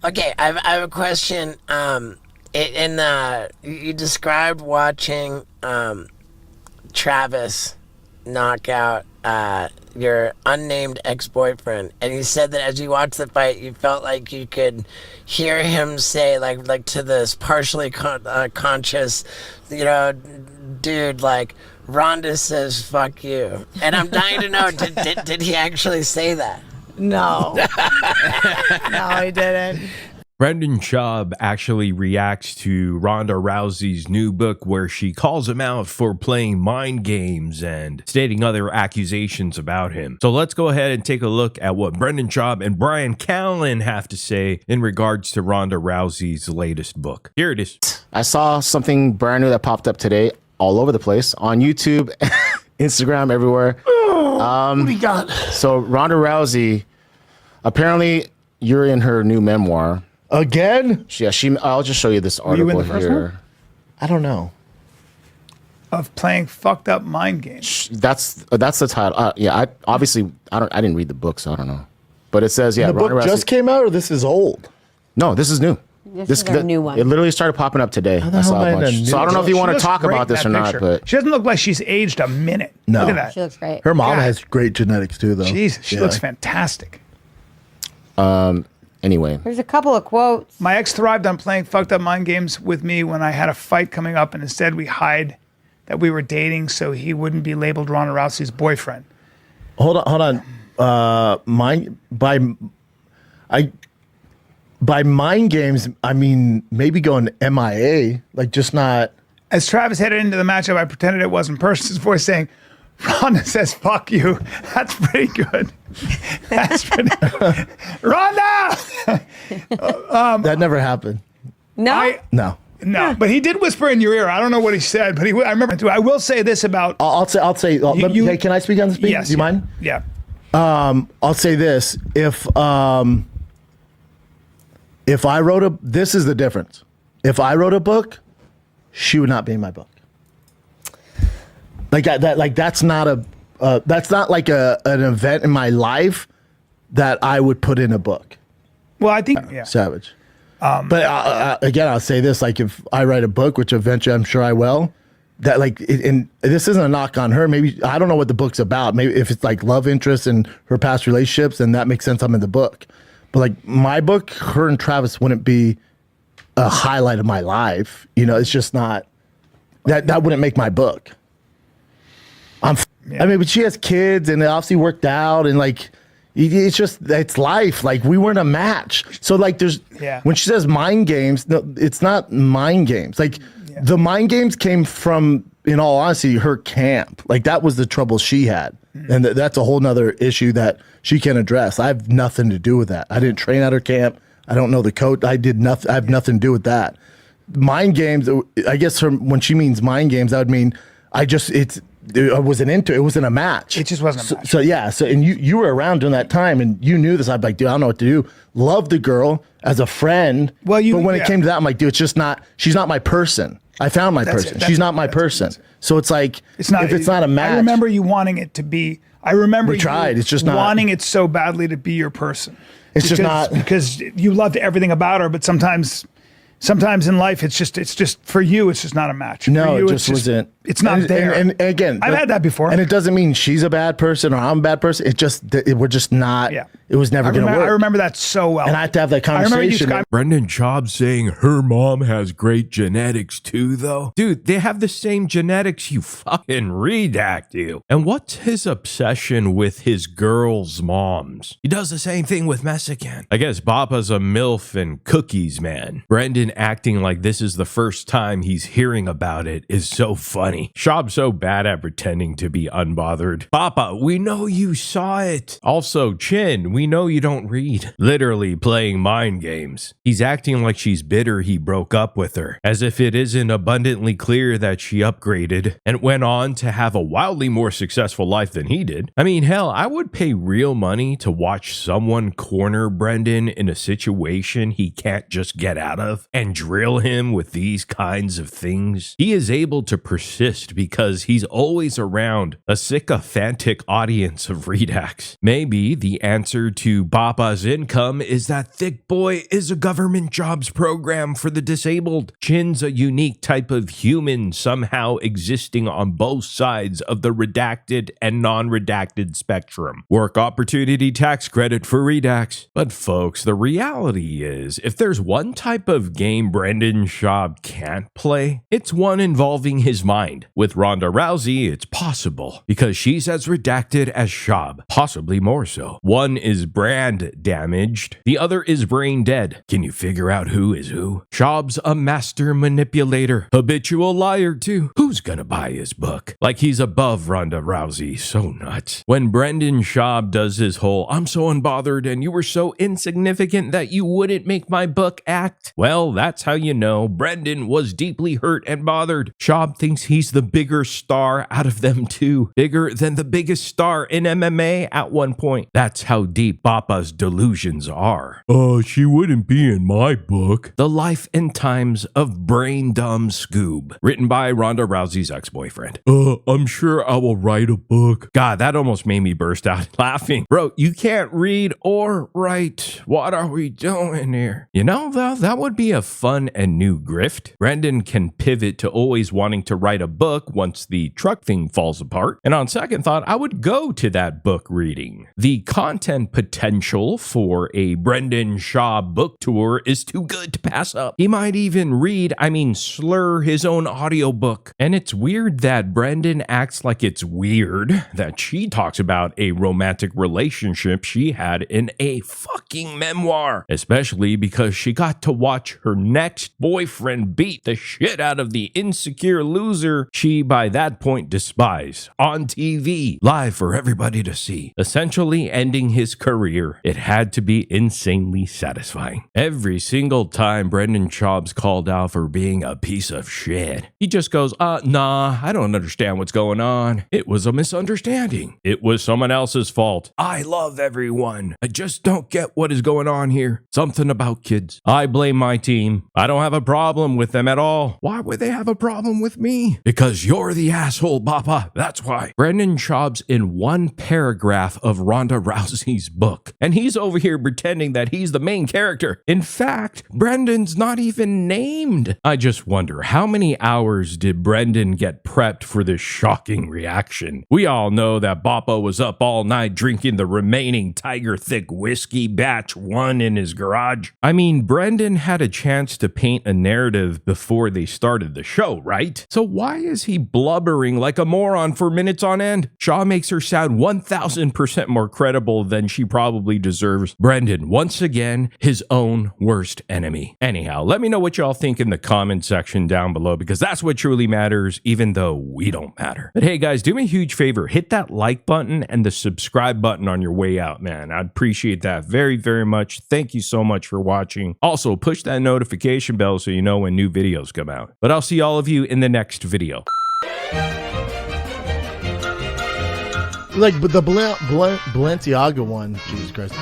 Okay, I have a question. You described watching Travis knock out your unnamed ex-boyfriend, and you said that as you watched the fight, you felt like you could hear him say, like to this partially conscious, dude, like, Ronda says fuck you. And I'm dying to know, did he actually say that? No. No, he didn't. Brendan Schaub actually reacts to Ronda Rousey's new book where she calls him out for playing mind games and stating other accusations about him. So let's go ahead and take a look at what Brendan Schaub and Bryan Callen have to say in regards to Ronda Rousey's latest book. Here it is. I saw something brand new that popped up today all over the place on YouTube, Instagram, everywhere. What do you got? So Ronda Rousey, apparently you're in her new memoir. Again? Yeah, I'll just show you this article in the first here. one? I don't know. Of playing fucked up mind games. That's the title. Yeah, I didn't read the book, so I don't know. But it says, yeah, The book Ronda Rousey, just came out, or this is old? No, this is new. This is a new one. It literally started popping up today. the I hell saw am I a in a bunch. new So I don't know if you book? want She to looks talk great about in this or that not, picture. but She doesn't look like she's aged a minute. No. Oh, Look at that. She looks great. Her mom God. has great genetics too, though. Oh, She looks fantastic. anyway. There's a couple of quotes. My ex thrived on playing fucked up mind games with me when I had a fight coming up, and instead we hide that we were dating so he wouldn't be labeled Ronda Rousey's boyfriend. Hold on. By mind games, I mean maybe going MIA, like just not. As Travis headed into the matchup, I pretended it wasn't Person's voice saying, Ronda says, fuck you. That's pretty good. That's pretty good. Ronda! That never happened. No? No. No, but he did whisper in your ear. I don't know what he said, but I remember. I will say this about. I'll say. Hey, can I speak on the speak? Yes. Do you mind? Yeah. I'll say this: if I wrote this is the difference. If I wrote a book, she would not be in my book. Like that. Like that's not like an event in my life that I would put in a book. Well, I think. Yeah. Savage. But again, I'll say this: like if I write a book, which eventually I'm sure I will, that and this isn't a knock on her. Maybe I don't know what the book's about. Maybe if it's like love interest and her past relationships, then that makes sense. I'm in the book. But like my book, her and Travis wouldn't be a highlight of my life. It's just not that wouldn't make my book. I mean, but she has kids and it obviously worked out and like. It's life. Like we weren't a match. So like when she says mind games, no, it's not mind games. Like the mind games came from, in all honesty, her camp. Like that was the trouble she had. And that's a whole nother issue that she can address. I have nothing to do with that. I didn't train at her camp. I don't know the coach. I did nothing. I have nothing to do with that. Mind games, I guess when she means mind games, that would mean I wasn't into it. It wasn't a match. It just wasn't a match. So yeah. So and you were around during that time and you knew this. I'd be like, dude, I don't know what to do. Love the girl as a friend. But when it came to that, I'm like, dude, it's just not. She's not my person. I found my person. She's not my person. So it's like if it's not a match. I remember you wanting it to be. I remember we tried. It's just not wanting it so badly to be your person. It's just not because you loved everything about her, but sometimes in life, it's just for you. It's just not a match. No, for you, it just wasn't. It's not there. And again, I've had that before. And it doesn't mean she's a bad person or I'm a bad person. We're just not. Yeah. It was never going to work. I remember that so well. And I have to have that conversation. Brendan Schaub saying her mom has great genetics too, though. Dude, they have the same genetics, you fucking redact you. And what's his obsession with his girls' moms? He does the same thing with Mexican. I guess Papa's a MILF and cookies, man. Brendan acting like this is the first time he's hearing about it is so funny. Schaub's so bad at pretending to be unbothered. Papa, we know you saw it. Also, Chin, we know you don't read. Literally playing mind games. He's acting like she's bitter he broke up with her, as if it isn't abundantly clear that she upgraded and went on to have a wildly more successful life than he did. I mean, hell, I would pay real money to watch someone corner Brendan in a situation he can't just get out of. And and drill him with these kinds of things? He is able to persist because he's always around a sycophantic audience of redax. Maybe the answer to Papa's income is that Thick Boy is a government jobs program for the disabled. Chin's a unique type of human somehow existing on both sides of the redacted and non-redacted spectrum. Work opportunity tax credit for redax. But folks, the reality is, if there's one type of game Brendan Schaub can't play, it's one involving his mind. With Ronda Rousey, it's possible, because she's as redacted as Schaub, possibly more so. One is brand damaged, the other is brain dead. Can you figure out who is who? Schaub's a master manipulator, habitual liar too. Who's gonna buy his book? Like he's above Ronda Rousey, so nuts. When Brendan Schaub does his whole, I'm so unbothered and you were so insignificant that you wouldn't make my book act, well, that's how you know Brendan was deeply hurt and bothered. Schaub thinks he's the bigger star out of them two, bigger than the biggest star in MMA at one point. That's how deep Papa's delusions are. She wouldn't be in my book. The Life and Times of Brain Dumb Scoob, written by Ronda Rousey's ex-boyfriend. I'm sure I will write a book. God, that almost made me burst out laughing. Bro, you can't read or write. What are we doing here? You know, though, that would be a fun and new grift. Brendan can pivot to always wanting to write a book once the truck thing falls apart. And on second thought, I would go to that book reading. The content potential for a Brendan Schaub book tour is too good to pass up. He might even slur his own audiobook. And it's weird that Brendan acts like it's weird that she talks about a romantic relationship she had in a fucking memoir, especially because she got to watch her next boyfriend beat the shit out of the insecure loser she by that point despised on TV, live for everybody to see, essentially ending his career. It had to be insanely satisfying. Every single time Brendan Schaub's called out for being a piece of shit, he just goes, nah, I don't understand what's going on. It was a misunderstanding. It was someone else's fault. I love everyone. I just don't get what is going on here. Something about kids. I blame my team. I don't have a problem with them at all. Why would they have a problem with me? Because you're the asshole, Papa. That's why. Brendan Schaub's in one paragraph of Ronda Rousey's book, and he's over here pretending that he's the main character. In fact, Brendan's not even named. I just wonder, how many hours did Brendan get prepped for this shocking reaction? We all know that Papa was up all night drinking the remaining Tiger Thick whiskey batch 1 in his garage. I mean, Brendan had a chance to paint a narrative before they started the show, right? So why is he blubbering like a moron for minutes on end? Shaw makes her sound 1000% more credible than she probably deserves. Brendan, once again, his own worst enemy. Anyhow, let me know what y'all think in the comment section down below, because that's what truly matters, even though we don't matter. But hey guys, do me a huge favor, hit that like button and the subscribe button on your way out, man. I'd appreciate that very, very much. Thank you so much for watching. Also, push that notification bell so you know when new videos come out. But I'll see all of you in the next video. Like, but the Balenciaga one, Jesus Christ.